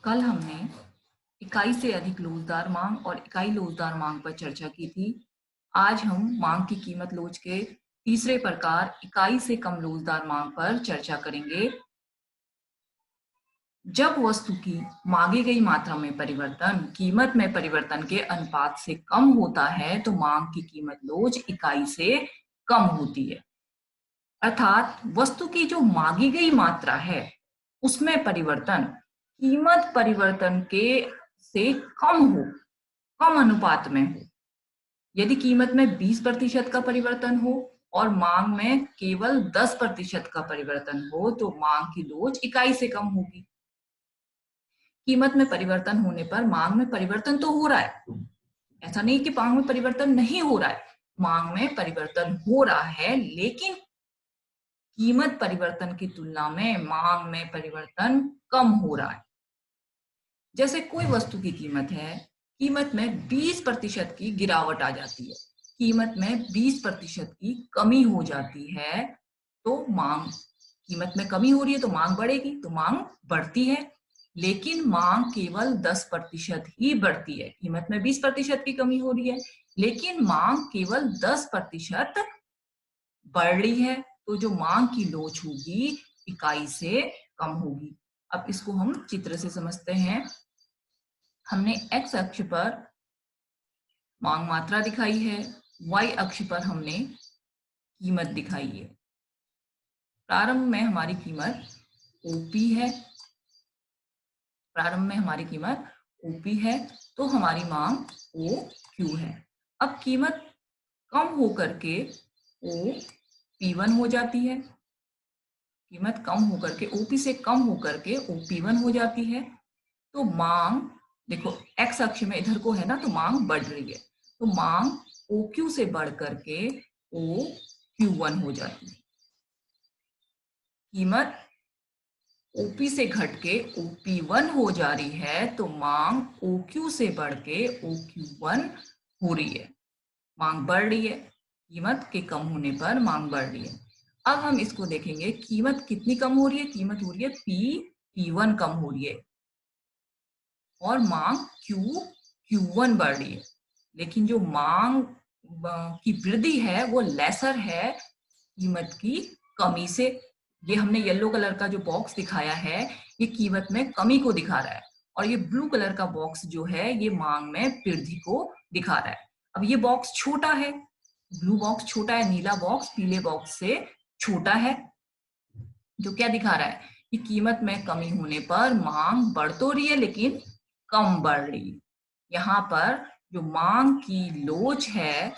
कल हमने इकाई से अधिक लोजदार मांग और इकाई लोजदार मांग पर चर्चा की थी। आज हम मांग की कीमत लोच के तीसरे प्रकार इकाई से कम लोजदार मांग पर चर्चा करेंगे। जब वस्तु की मांगी गई मात्रा में परिवर्तन कीमत में परिवर्तन के अनुपात से कम होता है तो मांग की कीमत लोच इकाई से कम होती है। अर्थात वस्तु की जो मांगी गई मात्रा है उसमें परिवर्तन कीमत परिवर्तन के से कम हो, कम अनुपात में हो। यदि कीमत में 20% का परिवर्तन हो और मांग में केवल 10% का परिवर्तन हो तो मांग की लोच इकाई से कम होगी। कीमत में परिवर्तन होने पर मांग में परिवर्तन तो हो रहा है, ऐसा नहीं कि मांग में परिवर्तन नहीं हो रहा है। मांग में परिवर्तन हो रहा है, लेकिन कीमत परिवर्तन की तुलना में मांग में परिवर्तन कम हो रहा है। जैसे कोई वस्तु की कीमत है, कीमत में 20% की गिरावट आ जाती है, कीमत में 20% की कमी हो जाती है तो मांग, कीमत में कमी हो रही है तो मांग बढ़ेगी, तो मांग बढ़ती है। लेकिन मांग केवल 10% ही बढ़ती है। कीमत में 20% की कमी हो रही है लेकिन मांग केवल 10% बढ़ रही है, तो जो मांग की लोच होगी इकाई से कम होगी। अब इसको हम चित्र से समझते हैं। हमने x अक्ष पर मांग मात्रा दिखाई है, y अक्ष पर हमने कीमत दिखाई है। प्रारंभ में हमारी कीमत OP है, प्रारंभ में हमारी कीमत OP है तो हमारी मांग OQ है। अब कीमत कम होकर के OP1 हो जाती है, कीमत कम होकर के OP से कम होकर के OP1 हो जाती है तो मांग, देखो x अक्ष में इधर को है ना, तो मांग बढ़ रही है, तो मांग OQ से बढ़ करके OQ1 हो जाती है। कीमत OP से घट के OP1 हो जा रही है तो मांग OQ से बढ़ के OQ1 हो रही है। मांग बढ़ रही है, कीमत के कम होने पर मांग बढ़ रही है। अब हम इसको देखेंगे, कीमत कितनी कम हो रही है, कीमत हो रही है P1 कम हो रही है और मांग Q1 बढ़ रही है। लेकिन जो मांग की वृद्धि है वो लेसर है कीमत की कमी से। ये हमने येलो कलर का जो बॉक्स दिखाया है ये कीमत में कमी को दिखा रहा है और ये ब्लू कलर का बॉक्स जो है ये मांग में वृद्धि को दिखा रहा है। अब ये बॉक्स छोटा है, ब्लू बॉक्स छोटा है, नीला बॉक्स पीले बॉक्स से छोटा है, जो क्या दिखा रहा है कि कीमत में कमी होने पर मांग बढ़ तो रही है लेकिन कम बढ़ रही है। यहाँ पर जो मांग की लोच है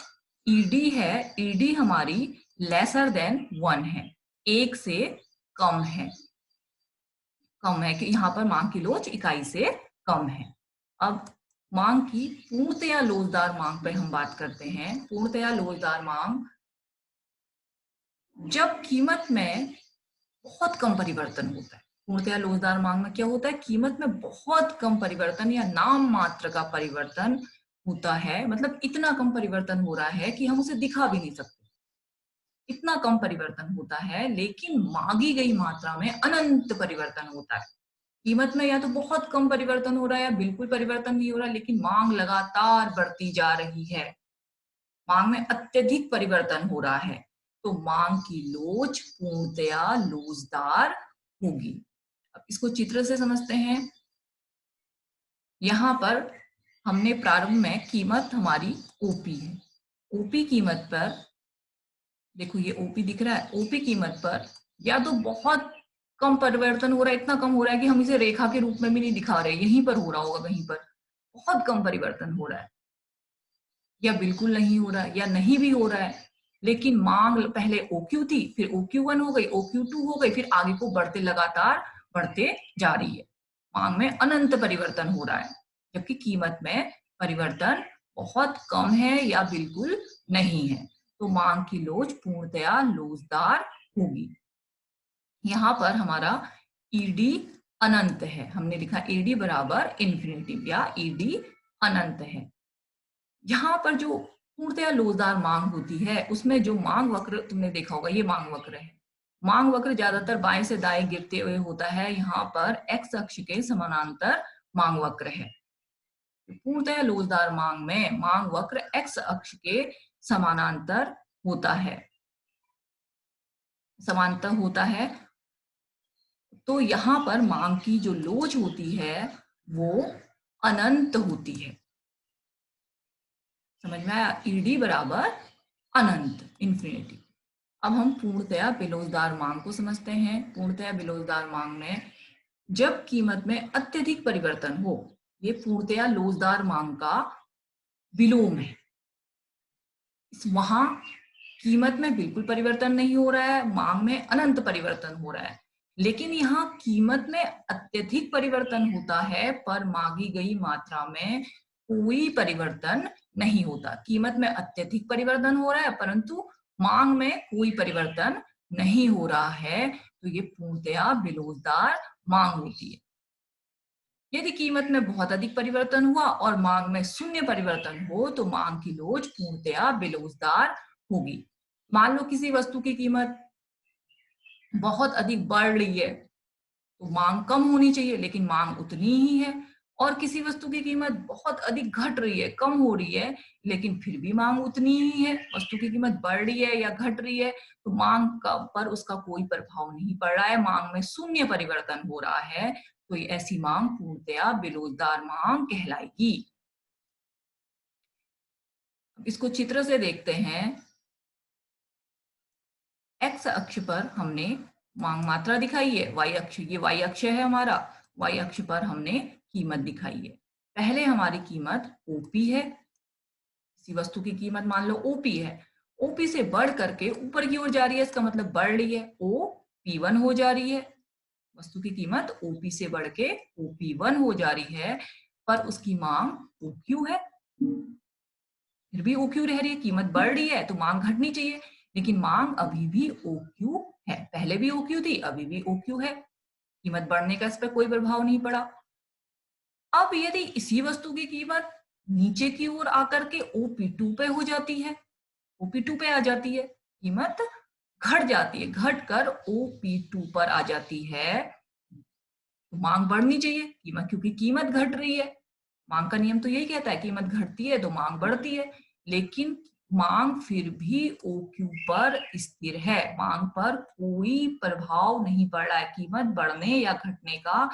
ईडी है, ईडी हमारी लेसर देन 1 है, एक से कम है, कम है कि यहाँ पर मांग की लोच इकाई से कम है। अब मांग की पूर्णतया लोचदार मांग पर हम बात करते हैं। पूर्णतया लोचदार मांग जब कीमत में बहुत कम परिवर्तन होता है। पूर्णतया लोचदार मांग में क्या होता है, कीमत में बहुत कम परिवर्तन या नाम मात्र का परिवर्तन होता है, मतलब इतना कम परिवर्तन हो रहा है कि हम उसे दिखा भी नहीं सकते, इतना कम परिवर्तन होता है। लेकिन मांगी गई मात्रा में अनंत परिवर्तन होता है। कीमत में या तो बहुत कम परिवर्तन हो रहा है या बिल्कुल परिवर्तन नहीं हो रहा है, लेकिन मांग लगातार बढ़ती जा रही है, मांग में अत्यधिक परिवर्तन हो रहा है, तो मांग की लोच पूर्णतया लोचदार होगी। अब इसको चित्र से समझते हैं। यहाँ पर हमने प्रारंभ में कीमत हमारी ओपी है, ओपी कीमत पर देखो ये ओपी दिख रहा है, ओपी कीमत पर या तो बहुत कम परिवर्तन हो रहा है, इतना कम हो रहा है कि हम इसे रेखा के रूप में भी नहीं दिखा रहे, यहीं पर हो रहा होगा, कहीं पर बहुत कम परिवर्तन हो रहा है या बिल्कुल नहीं हो रहा है या नहीं भी हो रहा है। लेकिन मांग पहले OQ थी, फिर OQ1 हो गई, OQ2 हो गई, फिर आगे को बढ़ते लगातार बढ़ते जा रही है। मांग में अनंत परिवर्तन हो रहा है जबकि कीमत में परिवर्तन बहुत कम है या बिल्कुल नहीं है, तो मांग की लोच पूर्णतया लोचदार होगी। यहाँ पर हमारा ईडी अनंत है, हमने लिखा ईडी बराबर इन्फिनिटी या ईडी अनंत है। यहाँ पर जो पूर्णतया लोचदार मांग होती है उसमें जो मांग वक्र तुमने देखा होगा, ये मांग वक्र है, मांग वक्र ज्यादातर बाएं से दाएं गिरते हुए होता है। यहाँ पर एक्स अक्ष के समानांतर मांग वक्र है। पूर्णतः लोचदार मांग में मांग वक्र एक्स अक्ष के समानांतर होता है, समांतर होता है। तो यहाँ पर मांग की जो लोच होती है वो अनंत होती है। समझ में आया? ईडी बराबर अनंत, इंफिनिटी। अब हम पूर्णतया बेलोचदार मांग को समझते हैं। पूर्णतया बेलोचदार मांग में जब कीमत में अत्यधिक परिवर्तन हो, ये पूर्णतया लोचदार मांग का विलोम है। वहां कीमत में बिल्कुल परिवर्तन नहीं हो रहा है, मांग में अनंत परिवर्तन हो रहा है। लेकिन यहाँ कीमत में अत्यधिक परिवर्तन होता है पर मांगी गई मात्रा में कोई परिवर्तन नहीं होता। कीमत में अत्यधिक परिवर्तन हो रहा है परंतु मांग में कोई परिवर्तन नहीं हो रहा है, तो ये पूर्णतया बेलोचदार मांग होती है। यदि कीमत में बहुत अधिक परिवर्तन हुआ और मांग में शून्य परिवर्तन हो तो मांग की लोच पूर्णतया बेलोचदार होगी। मान लो किसी वस्तु की कीमत बहुत अधिक बढ़ रही है तो मांग कम होनी चाहिए, लेकिन मांग उतनी ही है। और किसी वस्तु की कीमत बहुत अधिक घट रही है, कम हो रही है, लेकिन फिर भी मांग उतनी ही है। वस्तु की कीमत बढ़ रही है या घट रही है तो मांग पर उसका कोई प्रभाव नहीं पड़ रहा है, मांग में शून्य परिवर्तन हो रहा है, तो ऐसी मांग पूर्णतया बेलोचदार मांग कहलाएगी। इसको चित्र से देखते हैं। एक्स अक्ष पर हमने मांग मात्रा दिखाई है, वाई अक्ष, ये वाई अक्ष है हमारा, वाई अक्ष पर हमने कीमत दिखाई है। पहले हमारी कीमत ओपी है, किसी वस्तु की कीमत मान लो ओपी है, ओपी से बढ़ करके ऊपर की ओर जा रही है, इसका मतलब बढ़ रही है, ओ पी1 हो जा रही है। वस्तु की कीमत ओपी से बढ़ के ओपी1 हो जा रही है, पर उसकी मांग ओक्यू है। फिर भी ओक्यू रह रही है, कीमत बढ़ रही है तो मांग घटनी चाहिए, लेकिन मांग अभी भी ओक्यू है। पहले भी ओक्यू थी, अभी भी ओक्यू है, कीमत बढ़ने का इस पर कोई प्रभाव नहीं पड़ा। अब यदि इसी वस्तु की कीमत नीचे की ओर आकर के ओपी2 पे हो जाती है, ओपी2 पे आ जाती है, कीमत घट जाती है, घट कर ओपी2 पर आ जाती है, तो मांग बढ़नी चाहिए, कीमत, क्योंकि कीमत घट रही है। मांग का नियम तो यही कहता है कीमत घटती है तो मांग बढ़ती है, लेकिन मांग फिर भी ओक्यू पर स्थिर है, मांग पर कोई प्रभाव नहीं पड़ रहा है, कीमत बढ़ने या घटने का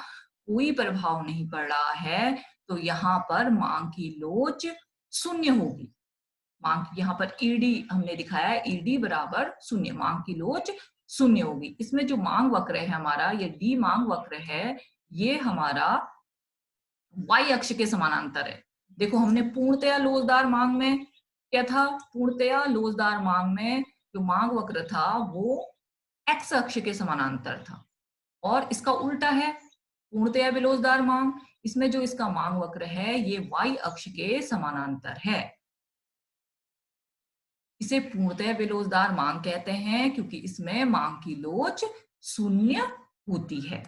कोई प्रभाव नहीं पड़ रहा है, तो यहाँ पर मांग की लोच शून्य होगी। मांग यहाँ पर ईडी हमने दिखाया है, ईडी बराबर शून्य, मांग की लोच शून्य होगी। इसमें जो मांग वक्र है हमारा, ये डी मांग वक्र है, ये हमारा वाई अक्ष के समानांतर है। देखो हमने पूर्णतया लोचदार मांग में क्या था, पूर्णतया लोचदार मांग में जो मांग वक्र था वो एक्स अक्ष के समानांतर था, और इसका उल्टा है पूर्णतया बेलोचदार मांग, इसमें जो इसका मांग वक्र है ये वाई अक्ष के समानांतर है। इसे पूर्णतया बेलोचदार मांग कहते हैं क्योंकि इसमें मांग की लोच शून्य होती है।